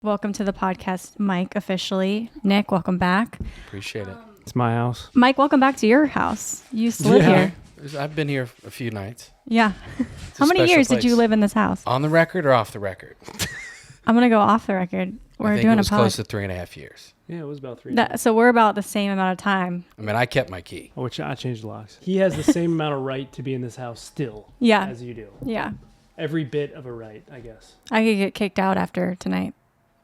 Welcome to the podcast, Mike, officially. Nick, welcome back. Appreciate it. It's my house. Mike, welcome back to your house. You used to live here. I've been here a few nights. Yeah. It's How a many special years did you place. live in this house? On the record or off the record? I'm going to go off the record. I We're think doing it was a close pod. to 3.5 years. Yeah, it was about 3 So we're about the same amount of time. I mean, I kept my key. Which I changed the locks. He has the same amount of right to be in this house still Yeah. as you do. Yeah. Every bit of a right, I guess. I could get kicked out after tonight.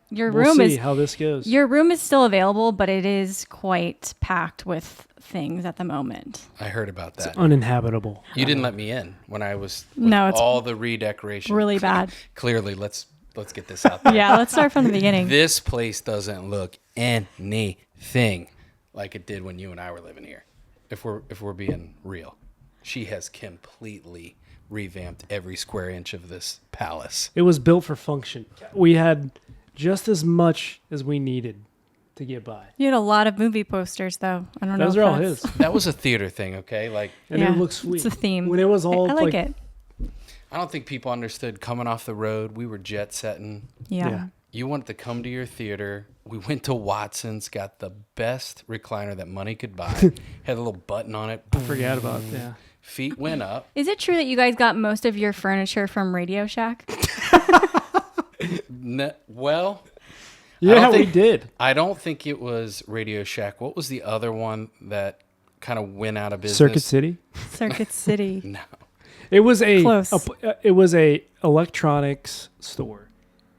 Your We'll room see how this goes. Your room is still available, but it is quite packed with things at the moment. I heard about It's that. uninhabitable. You didn't let me in when I was with No, it's all the redecoration. really bad. Clearly, let's get this out there. Yeah, let's start from the beginning. This place doesn't look anything like it did when you and I were living here. If we're being real, she has completely revamped every square inch of this palace. It was built for function. We had just as much as we needed to get by. You had a lot of movie posters, though. I don't know. Those if are all that's- his. That was a theater thing, okay? Like, And Yeah, it looks sweet. It's a theme. When it was all I like it. I don't think people understood coming off the road. We were jet setting. Yeah. You wanted to come to your theater. We went to Watson's, got the best recliner that money could buy. Had a little button on it. I forgot about yeah. Feet went up. Is it true that you guys got most of your furniture from Radio Shack? Well, Yeah, we think- did. I don't think it was Radio Shack. What was the other one that kind of went out of business? Circuit City. Circuit City. No. It was Close. it was a electronics store.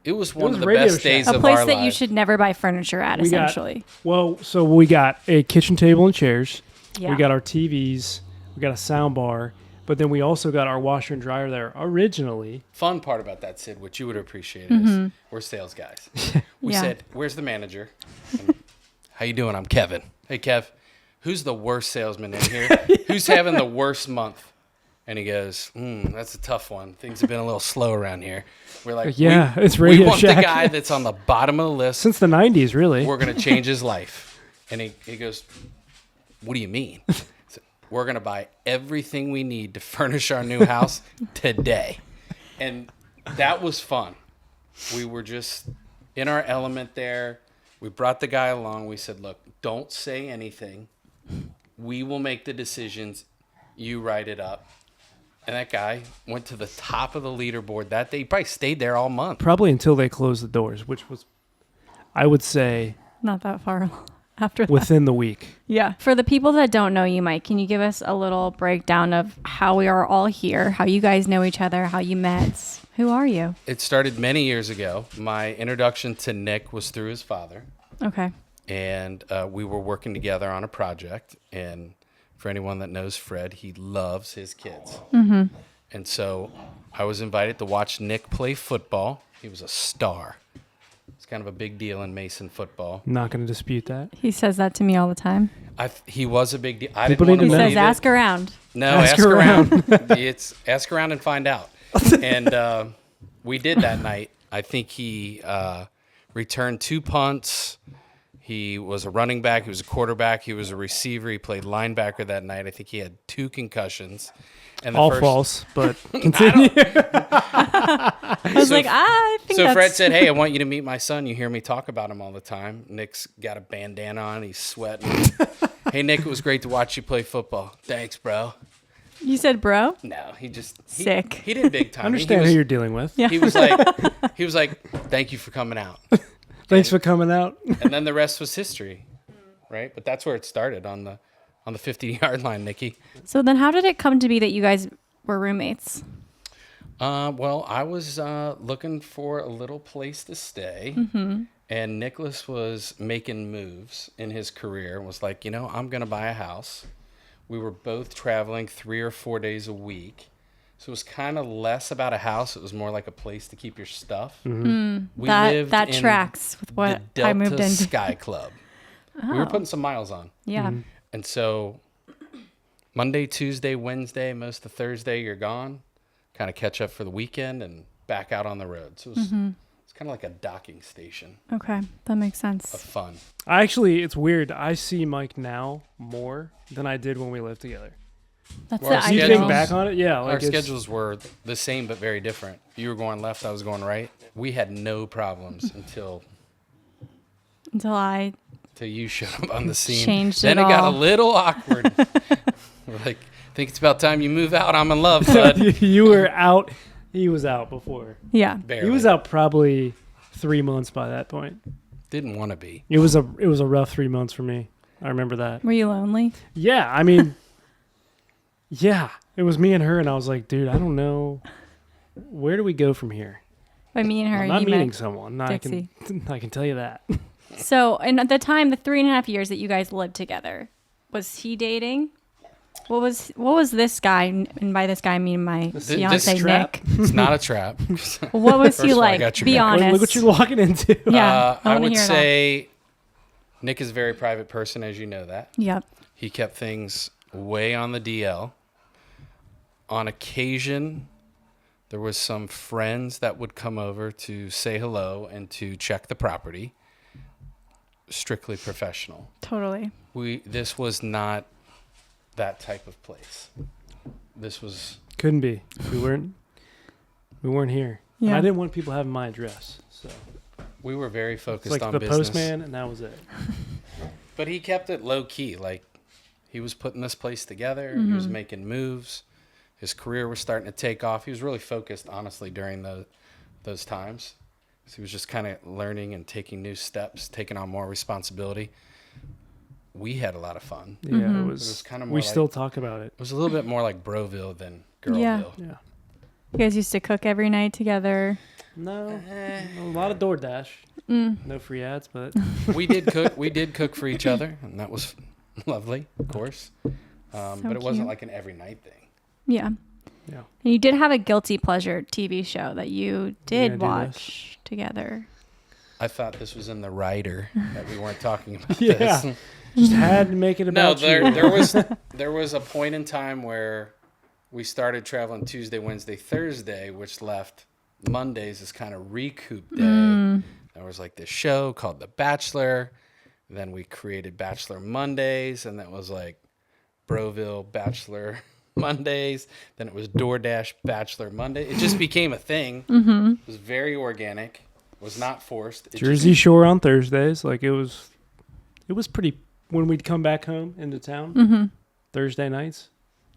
It was one was of the Radio best Shack. days A of place our that you lives. should never buy furniture at, We got- essentially. Well, so we got a kitchen table and chairs. Yeah. We got our TVs. We got a sound bar. But then we also got our washer and dryer there originally. Fun part about that, Sid, what you would appreciate is we're sales guys. We Yeah. said, "Where's the manager? How you doing? I'm Kevin. Hey, Kev, who's the worst salesman in here? Who's having the worst month?" And he goes, "That's a tough one. Things have been a little slow around here." We're like, Yeah, it's we Radio want the Shack." guy that's on the bottom of the list. Since the 90s, really. We're going to change his life. And he goes, "What do you mean?" I said, "We're going to buy everything we need to furnish our new house today." And that was fun. We were just in our element there. We brought the guy along. We said, "Look, don't say anything. We will make the decisions. You write it up." And that guy went to the top of the leaderboard that day. He probably stayed there all month. Probably until they closed the doors, which was, I would say, Not that far after that. within the week. Yeah. For the people that don't know you, Mike, can you give us a little breakdown of how we are all here, how you guys know each other, how you met? Who are you? It started many years ago. My introduction to Nick was through his father. Okay. And we were working together on a project. And for anyone that knows Fred, he loves his kids. Mm-hmm. And so I was invited to watch Nick play football. He was a star. It's kind of a big deal in Mason football. Not going to dispute that. He says that to me all the time. He was a big deal. I People didn't want need to to know. He believe says, it. ask around. No, Ask ask around. It's ask around and find out. And we did that night. I think he returned 2 punts. He was a running back. He was a quarterback. He was a receiver. He played linebacker that night. I think he had 2 concussions. And the All first, false, but continue. I was So- like, I think So that's... Fred said, "Hey, I want you to meet my son. You hear me talk about him all the time." Nick's got a bandana on. He's sweating. "Hey, Nick, it was great to watch you play football." "Thanks, bro." You said bro? No, he Sick. He did big time. Understand who you're dealing with. Yeah. He was like, "Thank you for coming out." Thanks for coming out. And then the rest was history, right? But that's where it started on the 50-yard line, Nikki. So then how did it come to be that you guys were roommates? Well, I was looking for a little place to stay, and Nicholas was making moves in his career. Was like, I'm going to buy a house. We were both traveling 3 or 4 days a week. So it was kind of less about a house. It was more like a place to keep your stuff. We lived That in tracks with what the Delta I moved into. Sky Club. We were putting some miles on. Yeah. And so Monday, Tuesday, Wednesday, most of Thursday, you're gone. Kind of catch up for the weekend and back out on the road. So it's kind of like a docking station Okay. That makes sense. of fun. It's weird. I see Mike now more than I did when we lived together. That's Well, the our You ideal. think schedules- back on it, yeah, like Our it's- schedules were the same but very different. You were going left, I was going right. We had no problems until Until you showed up on the scene. Changed then it it got a all. little awkward. We're like, think it's about time you move out. I'm in love, bud. you were out. He was out before. yeah. Barely. He was out probably 3 months by that point. Didn't want to be. It was a rough 3 months for me. I remember that. Were you lonely? Yeah, I mean, yeah, it was me and her, and I was like, dude, I don't know. Where do we go from here? By me and her, I'm not you meeting met. someone. Dixie. I can tell you that. So, and at the time, the 3.5 years that you guys lived together, was he dating? What was this guy? And by this guy, I mean my This fiance trap. Nick. It's not a trap. What was First he of all, I like? got your Be back. honest. Look what you're walking into. Yeah, I I wanna would hear it all. say Nick is a very private person, as you know that. Yep. He kept things way on the DL. On occasion, there was some friends that would come over to say hello and to check the property. Strictly professional. Totally. This was not that type of place. This was Couldn't be. We weren't here. And Yeah. I didn't want people having my address, so we were very it's focused like on the business. postman, and that was it. But he kept it low key. Like he was putting this place together. He was making moves. His career was starting to take off. He was really focused, honestly, during those times. So he was just kind of learning and taking new steps, taking on more responsibility. We had a lot of fun. Yeah, Mm-hmm. it It was. was kind of more We like, still talk about it. it was a little bit more like Broville than Girlville. Yeah. Yeah. You guys used to cook every night together. No, a lot of DoorDash. Mm. No free ads, but We did cook. We did cook for each other, and that was lovely, of course. So But it wasn't cute. like an every night thing. Yeah. yeah. And you did have a guilty pleasure TV show that you did gonna do watch together. I thought this was in the writer that we weren't talking about Yeah. this. Just had to make it No, about you. there was a point in time where we started traveling Tuesday, Wednesday, Thursday, which left Mondays as kind of recoup day. There was like this show called The Bachelor. Then we created Bachelor Mondays, and that was like Broville Bachelor Mondays. Then it was DoorDash Bachelor Monday. It just became a thing. It was very organic. It was not forced. It Jersey Shore on Thursdays. Like it was pretty. When we'd come back home into town, Thursday nights,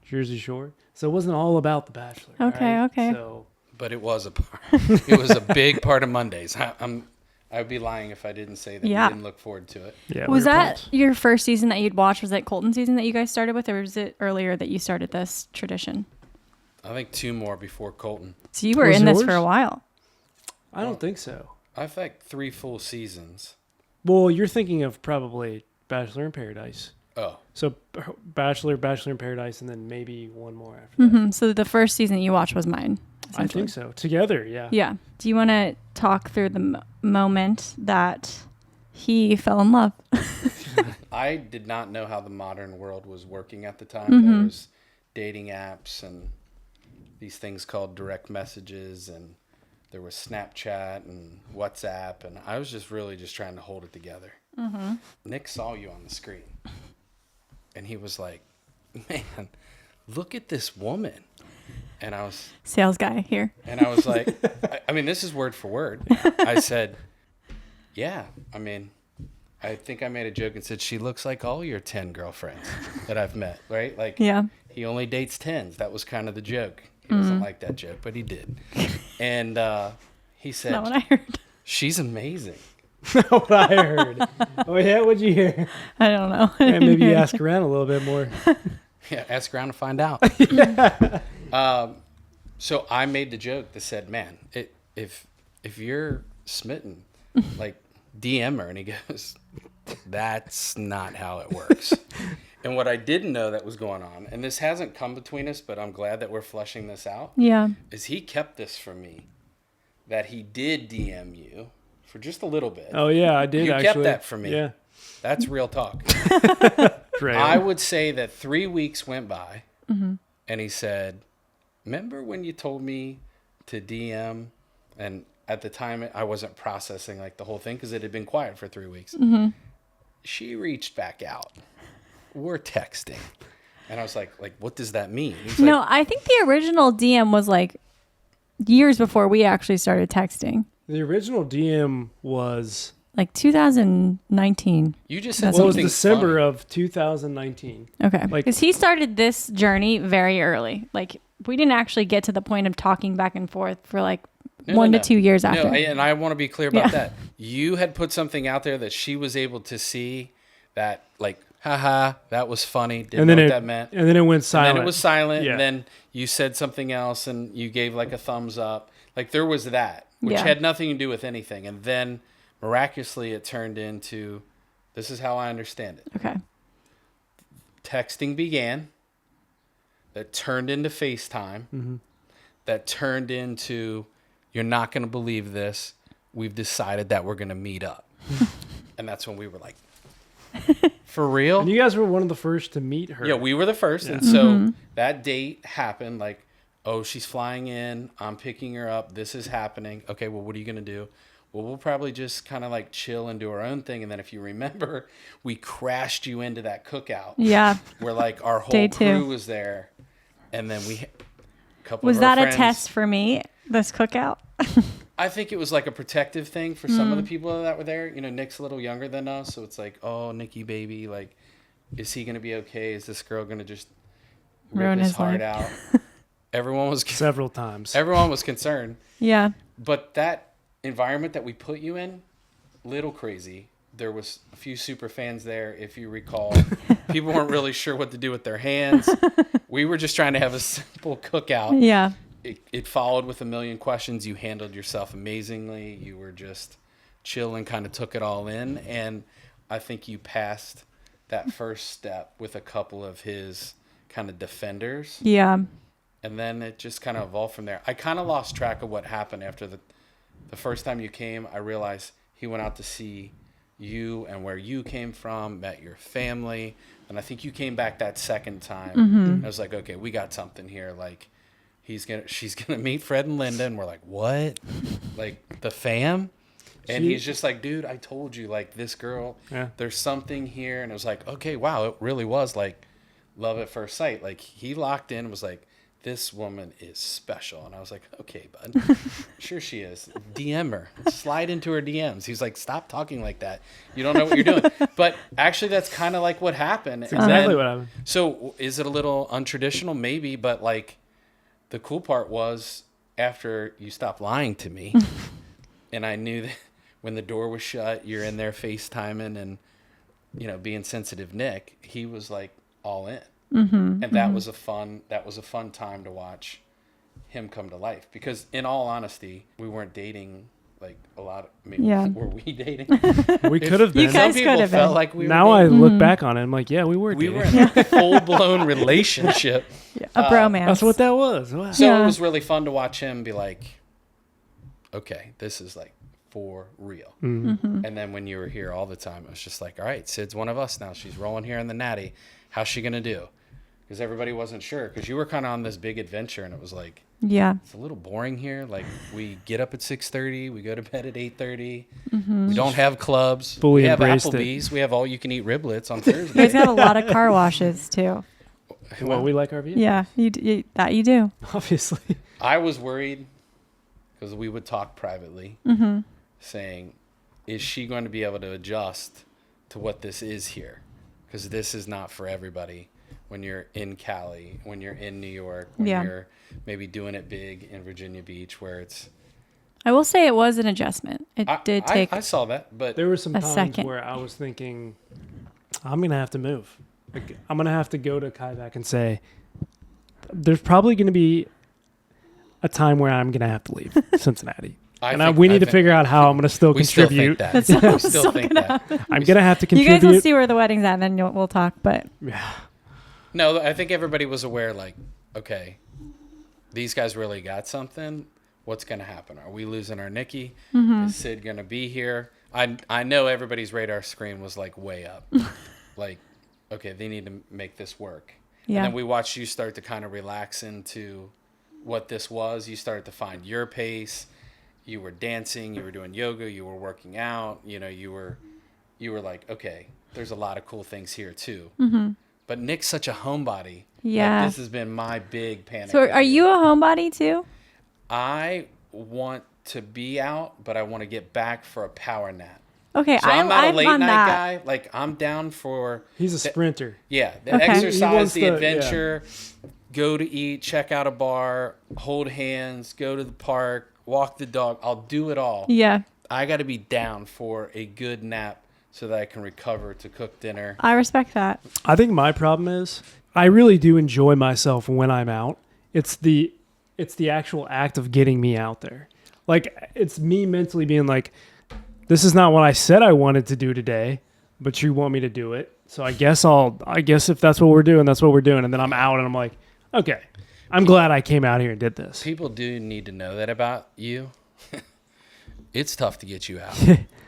Jersey Shore. So it wasn't all about The Bachelor. Okay, right? okay. So But it was a part. It was a big part of Mondays. I would be lying if I didn't say that Yeah. we didn't look forward to it. yeah, Was we were that pumped. your first season that you'd watched? Was that Colton season that you guys started with, or was it earlier that you started this tradition? I think 2 more before Colton. So you were Was in this for yours? a while. I don't think so. I think 3 full seasons. Well, you're thinking of probably Bachelor in Paradise. Oh, So Bachelor in Paradise, and then maybe one more after that. So the first season you watched was mine. I think so. Together, yeah. Yeah. Do you want to talk through the moment that he fell in love? I did not know how the modern world was working at the time. There was dating apps and these things called direct messages, and there was Snapchat and WhatsApp, and I was just really just trying to hold it together. Nick saw you on the screen, and he was like, "Man, look at this woman." And I was Sales guy here. like, I mean, this is word for word. I said, yeah, I mean, I think I made a joke and said, she looks like all your 10 girlfriends that I've met, right? Like, Yeah. he only dates 10s. That was kind of the joke. He doesn't like that joke, but he did. And he said, Not what I heard. she's amazing. What I heard. Oh yeah, what'd you hear? I don't know. And maybe you ask around a little bit more. Yeah, ask around to find out. So I made the joke that said, man, if you're smitten, like DM her. And he goes, that's not how it works. And what I didn't know that was going on, and this hasn't come between us, but I'm glad that we're fleshing this out, Yeah. is he kept this from me, that he did DM you for just a little bit. Oh yeah, I did You kept actually. that from me. Yeah. That's real talk. Great. I would say that 3 weeks went by, and he said, remember when you told me to DM? And at the time, I wasn't processing like the whole thing because it had been quiet for 3 weeks. She reached back out. We're texting. And I was like, what does that mean? He's No, like, I think the original DM was like years before we actually started texting. The original DM was Like 2019. you just said well, it was something December funny. of 2019. Okay. Like- Because he started this journey very early. Like, we didn't actually get to the point of talking back and forth for like No, 1 no, to 2 years after. No, and I want to be clear about Yeah. that. You had put something out there that she was able to see that, like, haha, that was funny. Didn't know what that meant. and then it went And silent. then it was silent. Yeah. And then you said something else and you gave like a thumbs up. Like there was that, which Yeah. had nothing to do with anything. And then miraculously it turned into, this is how I understand it. Okay. Texting began, that turned into FaceTime, Mm-hmm. that turned into, you're not going to believe this. We've decided that we're going to meet up. And that's when we were like, for real? And you guys were one of the first to meet her. Yeah, we were the first. Yeah. And so that date happened like, oh, she's flying in. I'm picking her up. This is happening. Okay, well, what are you going to do? Well, we'll probably just kind of like chill and do our own thing. And then if you remember, we crashed you into that cookout Yeah. where like our whole Day two. crew was there. And then a couple Was of our that friends, a test for me, this cookout? I think it was like a protective thing for some of the people that were there. You know, Nick's a little younger than us. So it's like, oh, Nicky baby, like, is he going to be okay? Is this girl going to just rip Ruin his his heart life. out? Everyone was several times. everyone was concerned. Yeah. But that environment that we put you in, little crazy. There was a few super fans there, if you recall. People weren't really sure what to do with their hands. We were just trying to have a simple cookout. Yeah. It followed with a million questions. You handled yourself amazingly. You were just chill and kind of took it all in. And I think you passed that first step with a couple of his kind of defenders. Yeah. And then it just kind of evolved from there. I kind of lost track of what happened after the first time you came. I realized he went out to see you and where you came from, met your family. And I think you came back that second time. Mm-hmm. I was like, okay, we got something here. Like, she's gonna meet Fred and Linda. And we're like, what? Like, the fam? And he's just like, dude, I told you, like, this girl, Yeah. there's something here. And it was like, okay, wow, it really was like love at first sight. Like, he locked in and was like, this woman is special. And I was like, okay, bud. Sure she is. DM her. Slide into her DMs. He's like, stop talking like that. You don't know what you're doing. But actually, that's kind of like what happened. That's exactly what happened. So is it a little untraditional? Maybe. But like the cool part was after you stopped lying to me and I knew that when the door was shut, you're in there FaceTiming and, you know, being sensitive Nick, he was like all in. Mm-hmm. And that was a fun time to watch him come to life, because in all honesty, we weren't dating like a lot of, maybe Yeah. were we dating? We could have You been. guys Some people could have felt been. like we Now were I dating. look back on it, I'm like, yeah, we were We dating. were in a full-blown relationship. A bromance. That's what that was. Wow. So Yeah. it was really fun to watch him be like, okay, this is like for real. Mm-hmm. And then when you were here all the time, it was just like, all right, Sid's one of us now. She's rolling here in the Natty. How's she going to do? Because everybody wasn't sure, because you were kind of on this big adventure, and it was like, Yeah. it's a little boring here. Like, we get up at 6:30, we go to bed at 8:30. Mm-hmm. We don't have clubs. Fully we have embraced it. Applebee's. We have all-you-can-eat riblets on You guys Thursday. got a lot of car washes too. Well, we like our view. Yeah. That you do. Obviously. I was worried because we would talk privately, Mm-hmm. saying, is she going to be able to adjust to what this is here? Because this is not for everybody. When you're in Cali, when you're in New York, when Yeah. you're maybe doing it big in Virginia Beach, where it's... I will say it was an adjustment. It did take. I saw that, but There were some A times second. where I was thinking, I'm going to have to move. Like, I'm going to have to go to Kayak and say, there's probably going to be a time where I'm going to have to leave Cincinnati. We need to figure out how I'm going to still we still contribute. think that. That's we still still think that. I'm going to have to you contribute. guys will see where the wedding's at, and then we'll talk. But Yeah. No, I think everybody was aware, like, okay, these guys really got something. What's going to happen? Are we losing our Nikki? Mm-hmm. Is Sid going to be here? I know everybody's radar screen was, like, way up. Like, okay, they need to make this work. yeah. And then we watched you start to kind of relax into what this was. You started to find your pace. You were dancing. You were doing yoga. You were working out. You know, you were like, okay, there's a lot of cool things here, too. Mm-hmm. But Nick's such a homebody. Yeah. This has been my big panic. So are you a homebody too? I want to be out, but I want to get back for a power nap. Okay, So I'm not a late on night that. guy. Like, I'm down for He's a sprinter. the Okay. He exercise, wants the the- adventure, go to eat, check out a bar, hold hands, go to the park, walk the dog. I'll do it all. Yeah, I got to be down for a good nap so that I can recover to cook dinner. I respect that. I think my problem is I really do enjoy myself when I'm out. It's the actual act of getting me out there. Like, it's me mentally being like, this is not what I said I wanted to do today, but you want me to do it. So I guess if that's what we're doing, that's what we're doing. And then I'm out and I'm like, okay, I'm glad I came out here and did this. People do need to know that about you. It's tough to get you out.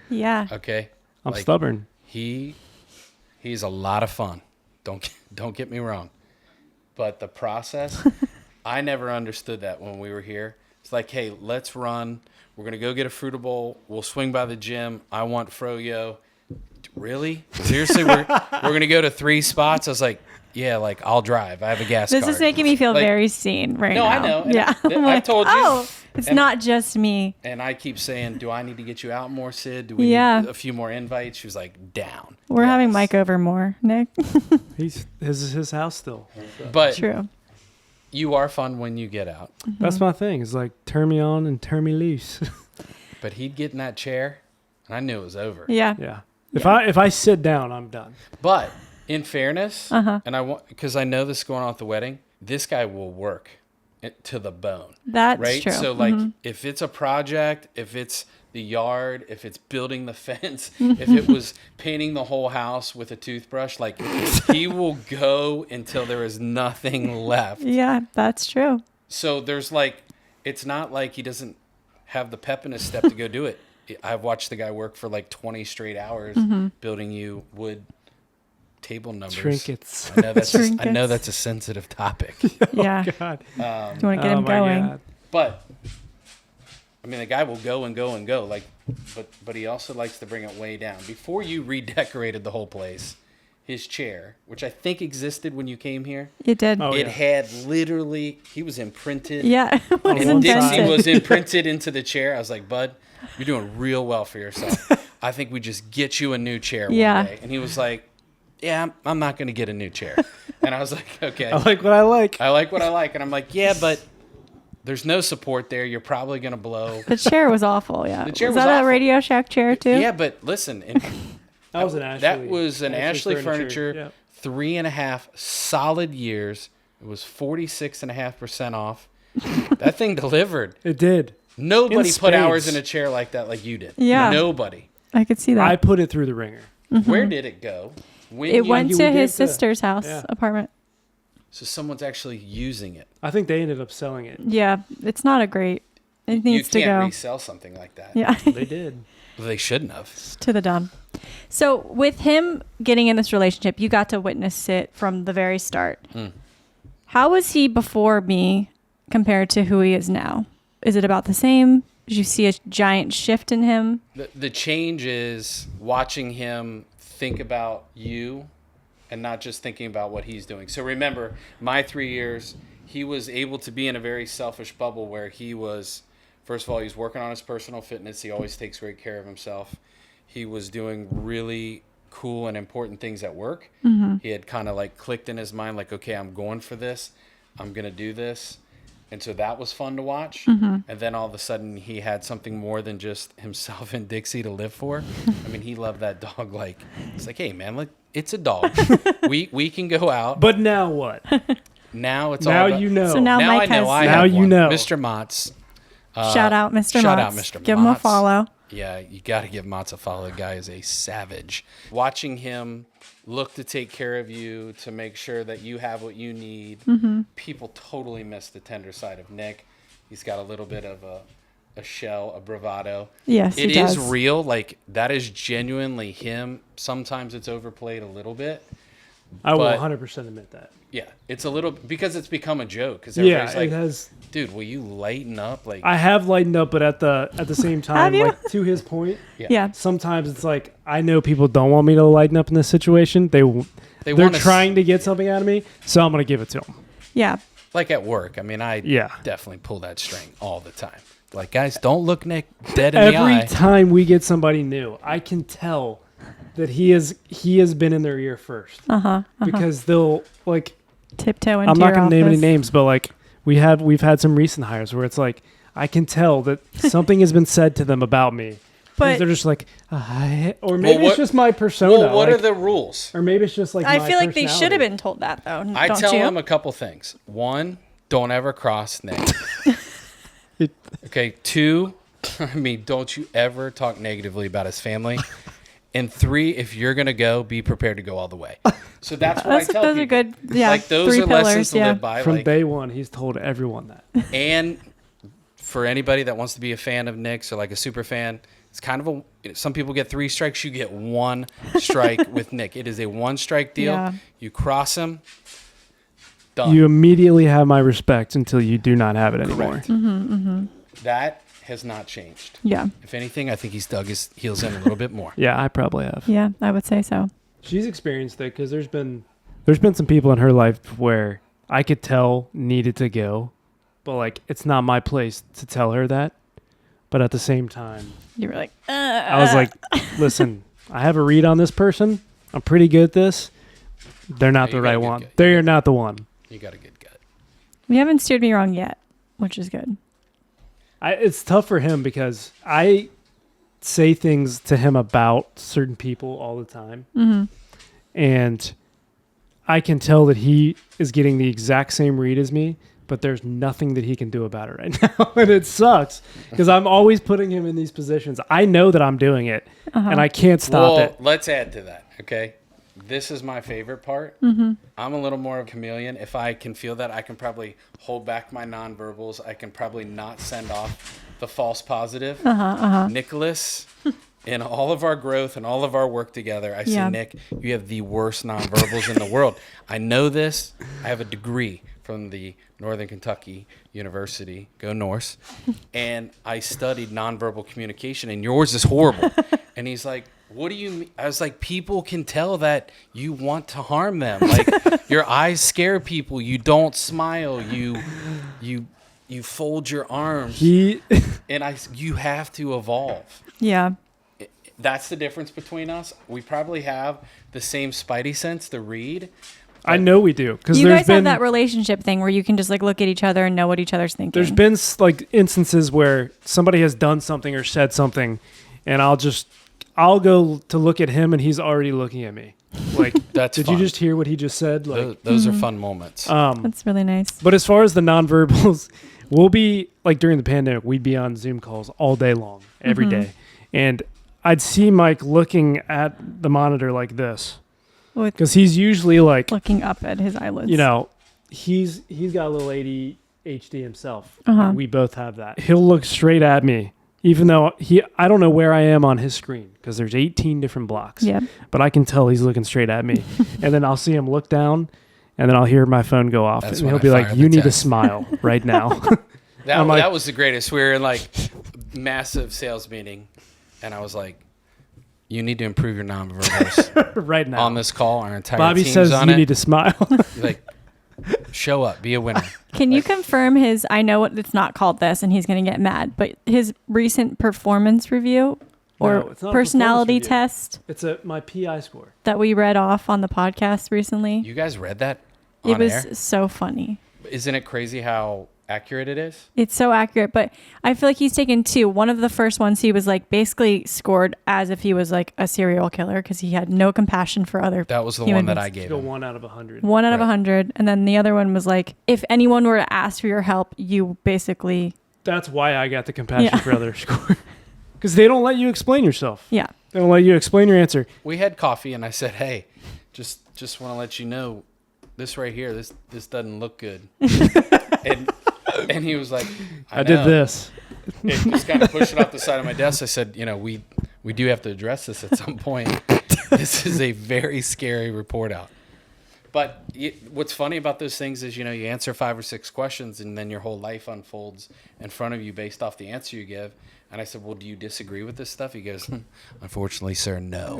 Yeah. Okay? I'm Like, stubborn. He's a lot of fun. Don't get me wrong. But the process, I never understood that when we were here. It's like, hey, let's run. We're gonna go get a Fruita Bowl. We'll swing by the gym. I want froyo. Really? Seriously, we're gonna go to 3 spots. I was like, yeah, like I'll drive. I have a gas This card. is making me feel Like, very seen right No, now. I know. And Yeah. I've I'm like, told you. Oh, it's And- not just me. And I keep saying, do I need to get you out more, Sid? Do we Yeah. need a few more invites? She was like, down. We're having Yes. Mike over more, Nick. His house still. But True. you are fun when you get out. That's my thing. It's like turn me on and turn me loose. But he'd get in that chair, and I knew it was over. Yeah. Yeah. If I sit down, I'm done. But in fairness, Uh-huh. and I want because I know this is going on at the wedding, this guy will work it to the bone, That's right? true. So like, if it's a project, if it's the yard, if it's building the fence, if it was painting the whole house with a toothbrush, like he will go until there is nothing left. Yeah, that's true. So there's like, it's not like he doesn't have the pep in his step to go do it. I've watched the guy work for like 20 straight hours building you wood table numbers. Trinkets. I know that's I know Trinkets. that's a sensitive topic, Yeah. God. Do you want to get Oh him my going? God. but I mean the guy will go and go and go. Like, but he also likes to bring it way down. Before you redecorated the whole place, his chair, which I think existed when you came here, You did. Oh, it yeah. had literally he was imprinted. Yeah. It was On one And side. Dixie invented. was imprinted into the chair. I was like, Bud, you're doing real well for yourself. I think we just get you a new chair Yeah. one day. And he was like, yeah, I'm not going to get a new chair. And I was like, okay. I like what I like. I like what I like. And I'm like, yeah, but there's no support there. You're probably going to blow. The chair was awful. Yeah. The chair was was that awful. a Radio Shack chair too? Yeah, but listen, and That was an Ashley. that was an Ashley furniture, Yeah. 3.5 solid years. It was 46.5% off. That thing delivered. It did. Nobody In put hours spades. in a chair like that like you did. Yeah. Nobody. I could see that. I put it through the ringer. Where did it go? When it you- went you to gave his the- sister's house Yeah. apartment. So someone's actually using it. I think they ended up selling it. Yeah, it's not a great. It needs to you can't go. resell something like that. Yeah, They did. Well, they shouldn't have. to the dump. So with him getting in this relationship, you got to witness it from the very start. Mm. How was he before me compared to who he is now? Is it about the same? Did you see a giant shift in him? The change is watching him think about you and not just thinking about what he's doing. So remember, my 3 years, he was able to be in a very selfish bubble where he was, first of all, he's working on his personal fitness. He always takes great care of himself. He was doing really cool and important things at work. He had kind of like clicked in his mind, like, okay, I'm going for this. I'm going to do this. And so that was fun to watch. And then all of a sudden he had something more than just himself and Dixie to live for. I mean, he loved that dog. Like, it's like, hey man, look, it's a dog. we can go out. But now what? Now it's Now all about, you know. So now Now Mike I know has. I Now have you one. know. Mr. Motts. Shout out, Mr. shout Motts. out, Mr. Give him a Motts. follow. Yeah, you got to give Motts a follow. The guy is a savage. Watching him look to take care of you, to make sure that you have what you need. People totally miss the tender side of Nick. He's got a little bit of a shell, a bravado. Yes, It he is does. real. Like, that is genuinely him. Sometimes it's overplayed a little bit. I will But- 100% admit that. Yeah, it's a little because it's become a joke. Because Yeah, everybody's like, it has. dude, will you lighten up? Like, I have lightened up, but at the same time, you? like to his point, Yeah. sometimes it's like I know people don't want me to lighten up in this situation. They're wanna trying to get something out of me, so I'm gonna give it to them. Yeah. like at work. I mean, I Yeah. definitely pull that string all the time. Like, guys, don't look Nick dead in the Every eye. time we get somebody new, I can tell that he has been in their ear first because they'll like. Tiptoe into I'm not your gonna name any office. names, but like we've had some recent hires where it's like I can tell that something has been said to them about me. But They're just like, or maybe what- it's just my persona. Well, what like- are the rules? Or maybe it's just like I my feel like they should have personality. been told that though. I don't tell you? him a couple things. One, don't ever cross Nick. Okay. Two, I mean, don't you ever talk negatively about his family. And three, if you're gonna go, be prepared to go all the way. So that's what I tell those people. are good. Yeah. Like those 3 are pillars. lessons to Yeah. live by. From like, day one, he's told everyone that. and for anybody that wants to be a fan of Nick's or like a super fan, it's kind of some people get 3 strikes. You get 1 strike with Nick. It is a 1 strike deal. Yeah. You cross him, done. You immediately have my respect until you do not have it anymore. Correct. That has not changed. Yeah. If anything, I think he's dug his heels in a little bit more. Yeah, I probably have. Yeah. I would say so. She's experienced it because there's been some people in her life where I could tell needed to go, but like it's not my place to tell her that. But at the same time, You were like, I was like, listen, I have a read on this person. I'm pretty good at this. They're not Yeah, the you got a right good one. gut. They're not the one. You got a good gut. you haven't steered me wrong yet, which is good. It's tough for him because I say things to him about certain people all the time. Mm-hmm. And I can tell that he is getting the exact same read as me, but there's nothing that he can do about it right now. And it sucks because I'm always putting him in these positions. I know that I'm doing it and I can't stop Well, it. let's add to that, okay? This is my favorite part. I'm a little more of a chameleon. If I can feel that, I can probably hold back my nonverbals. I can probably not send off the false positive. Nicholas, in all of our growth and all of our work together, I Yeah. say, Nick, you have the worst nonverbals in the world. I know this. I have a degree from the Northern Kentucky University, go Norse, and I studied nonverbal communication, and yours is horrible. And he's like, what do you mean? I was like, people can tell that you want to harm them. Like, your eyes scare people. You don't smile. You fold your arms. He And you have to evolve. Yeah. That's the difference between us. We probably have the same spidey sense to read. I know we do because You there's guys been have that relationship thing where you can just like look at each other and know what each other's thinking. there's been like instances where somebody has done something or said something, and I'll go to look at him and he's already looking at me. Like, That's did fun. you just hear what he just said? Like, Those are fun moments. That's really nice. but as far as the nonverbals, we'll be like during the pandemic, we'd be on Zoom calls all day long, every day, and I'd see Mike looking at the monitor like this With because he's usually like, looking up at his eyelids. you know, he's got a little ADHD himself. Uh-huh. We both have that. He'll look straight at me, even though I don't know where I am on his screen because there's 18 different blocks. Yep. But I can tell he's looking straight at me, and then I'll see him look down, and then I'll hear my phone go off, That's and when he'll I be fire like, the "You need to text." smile right now." I'm like- that was the greatest. We were in like massive sales meeting, and I was like, "You need to improve your nonverbals right now. on this call. Our entire Bobby team's says on you it. need to smile. Like, show up, be a winner." Can you confirm his, I know it's not called this and he's going to get mad, but his recent performance review or No, it's not a personality performance review. test It's my PI score. that we read off on the podcast recently? You guys read that on It was air? so funny. Isn't it crazy how accurate it is? It's so accurate, but I feel like he's taken 2. One of the first ones he was like basically scored as if he was like a serial killer because he had no compassion for other. That was the Human one that beings. I gave Go him. 1 out of 100. 1 out of Right. 100, and then the other one was like, if anyone were to ask for your help, you basically, That's why I got the compassion Yeah. for other score. Because they don't let you explain yourself. yeah, They don't let you explain your answer. We had coffee, and I said, "Hey, just want to let you know, this right here, this doesn't look good." and he was like, I did know." this. And just kind of push it off the side of my desk. I said, we do have to address this at some point. This is a very scary report out. But what's funny about those things is, you answer 5 or 6 questions and then your whole life unfolds in front of you based off the answer you give. And I said, well, do you disagree with this stuff? He goes, unfortunately, sir, no.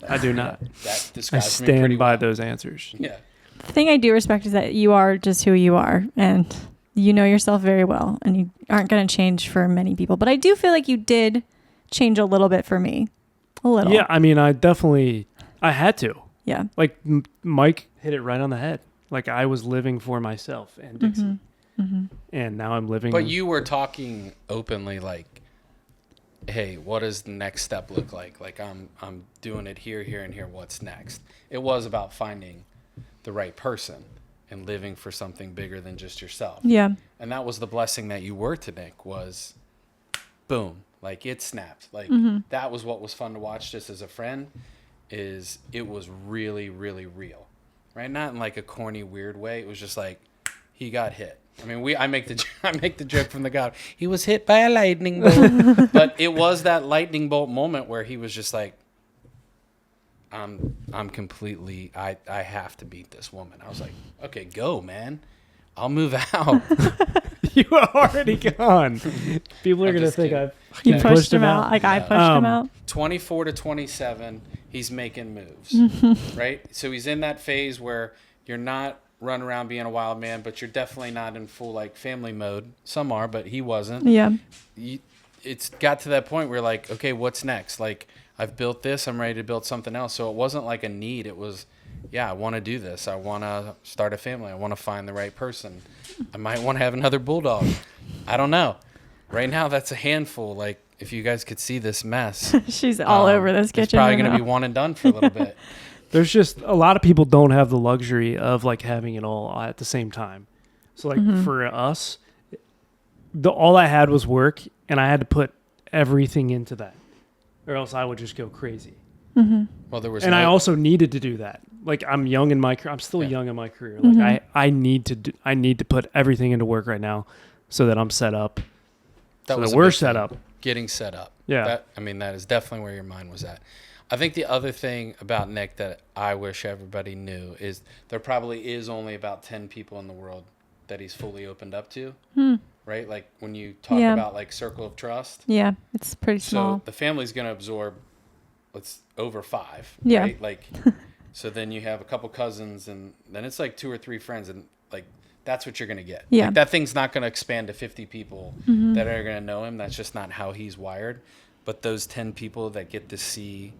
I do not. That I describes me pretty stand by well. those answers. Yeah. The thing I do respect is that you are just who you are, and you know yourself very well, and you aren't going to change for many people. But I do feel like you did change a little bit for me. A little. Yeah, I mean, I had to. Yeah. Like Mike hit it right on the head. Like I was living for myself and Dixie. And now I'm living. But you were talking openly, like, hey, what does the next step look like? Like I'm doing it here, here, and here. What's next? It was about finding the right person and living for something bigger than just yourself. Yeah. And that was the blessing that you were to Nick, was boom, like it snapped. Like that was what was fun to watch just as a friend, is it was really, really real, right? Not in like a corny, weird way. It was just like he got hit. I mean, I make the joke from the God. He was hit by a lightning bolt, but it was that lightning bolt moment where he was just like, I'm completely. I have to beat this woman. I was like, okay, go, man. I'll move out. You are already gone. People are I'm going to just think kidding. I've You fucking pushed him out. Like I pushed him out. 24 to 27, he's making moves, right? So he's in that phase where you're not running around being a wild man, but you're definitely not in full like family mode. Some are, but he wasn't. Yeah. It's got to that point where like, okay, what's next? Like I've built this, I'm ready to build something else. So it wasn't like a need. It was, yeah, I want to do this. I want to start a family. I want to find the right person. I might want to have another bulldog. I don't know. Right now, that's a handful. Like, if you guys could see this mess. She's all over this kitchen. It's probably right going to now. be one and done for a little bit. There's just a lot of people don't have the luxury of like having it all at the same time. So like for us, all I had was work, and I had to put everything into that, or else I would just go crazy. Well, there was, And I also needed to do that. Like I'm young in my career. I'm still young in my career. Like I need to put everything into work right now, so that I'm set up. that So was that a we're big set thing. up. Getting set up. Yeah. That is definitely where your mind was at. I think the other thing about Nick that I wish everybody knew is there probably is only about 10 people in the world that he's fully opened up to, right? Like when you talk about like circle of trust. Yeah, it's pretty small. So the family's going to absorb over 5, Yeah. right? Like, so then you have a couple cousins, and then it's like 2 or 3 friends, and like that's what you're going to get. Yeah. Like, that thing's not going to expand to 50 people that are going to know him. That's just not how he's wired. But those 10 people that get to see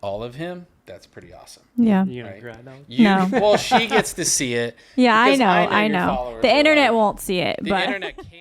all of him, that's pretty awesome. Yeah. You gonna Right. cry now? No. Well, she gets to see it. Yeah, I because know. your I know. followers The are internet like- won't see it, The but internet can't